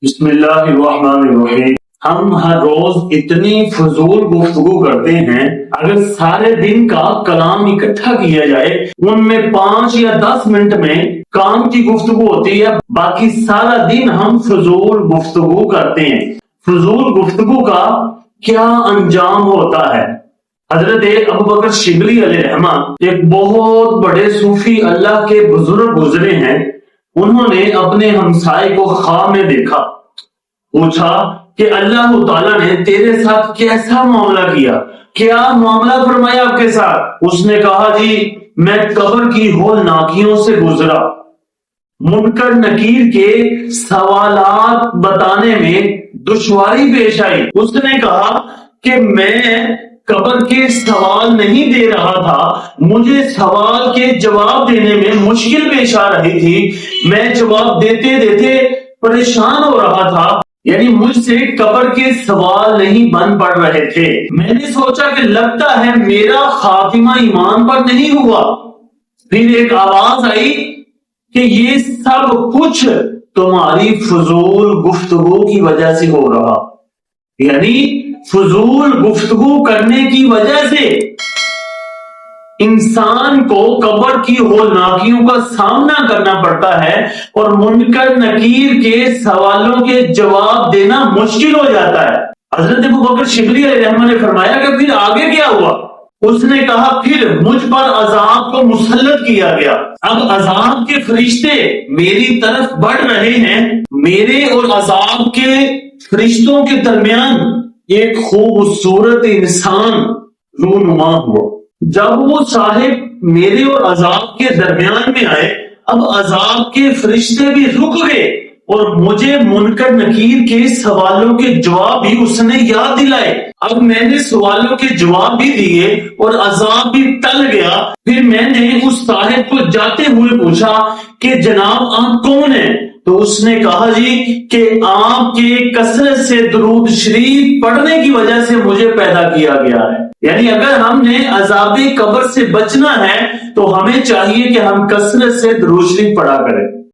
بسم اللہ الرحمن الرحیم۔ ہم ہر روز اتنی فضول گفتگو کرتے ہیں، اگر سارے دن کا کلام اکٹھا کیا جائے ان میں 5 یا 10 منٹ میں کام کی گفتگو ہوتی ہے، باقی سارا دن ہم فضول گفتگو کرتے ہیں۔ فضول گفتگو کا کیا انجام ہوتا ہے؟ حضرت ابوبکر شبلی علیہ رحمہ ایک بہت بڑے صوفی اللہ کے بزرگ گزرے ہیں۔ انہوں نے اپنے ہمسائے کو خواب میں دیکھا، پوچھا کہ اللہ تعالیٰ نے تیرے ساتھ کیسا معاملہ کیا، کیا معاملہ فرمایا آپ کے ساتھ؟ اس نے کہا جی میں قبر کی ہولناکیوں سے گزرا، منکر نکیر کے سوالات بتانے میں دشواری پیش آئی۔ اس نے کہا کہ میں قبر کے سوال نہیں دے رہا تھا، مجھے سوال کے جواب دینے میں مشکل پیش آ رہی تھی، میں جواب دیتے دیتے پریشان ہو رہا تھا، یعنی مجھ سے قبر کے سوال نہیں بن پڑ رہے تھے۔ میں نے سوچا کہ لگتا ہے میرا خاتمہ ایمان پر نہیں ہوا۔ پھر ایک آواز آئی کہ یہ سب کچھ تمہاری فضول گفتگو کی وجہ سے ہو رہا، یعنی فضول گفتگو کرنے کی وجہ سے انسان کو قبر کی ہولناکیوں کا سامنا کرنا پڑتا ہے اور منکر نکیر کے سوالوں کے جواب دینا مشکل ہو جاتا ہے۔ حضرت ابوبکر شبلی علیہ رحمہ نے فرمایا کہ پھر آگے کیا ہوا؟ اس نے کہا پھر مجھ پر عذاب کو مسلط کیا گیا، اب عذاب کے فرشتے میری طرف بڑھ رہے ہیں، میرے اور عذاب کے فرشتوں کے درمیان ایک خوبصورت انسان رونما ہوا۔ جب وہ صاحب میرے اور عذاب کے درمیان میں آئے، اب عذاب کے فرشتے بھی رک گئے اور مجھے منکر نکیر کے سوالوں کے جواب بھی اس نے یاد دلائے۔ اب میں نے سوالوں کے جواب بھی دیے اور عذاب بھی ٹل گیا۔ پھر میں نے اس صاحب کو جاتے ہوئے پوچھا کہ جناب آپ کون ہیں؟ تو اس نے کہا جی کہ آپ کے کثرت سے درود شریف پڑھنے کی وجہ سے مجھے پیدا کیا گیا ہے۔ یعنی اگر ہم نے عذاب قبر سے بچنا ہے تو ہمیں چاہیے کہ ہم کثرت سے درود شریف پڑھا کریں۔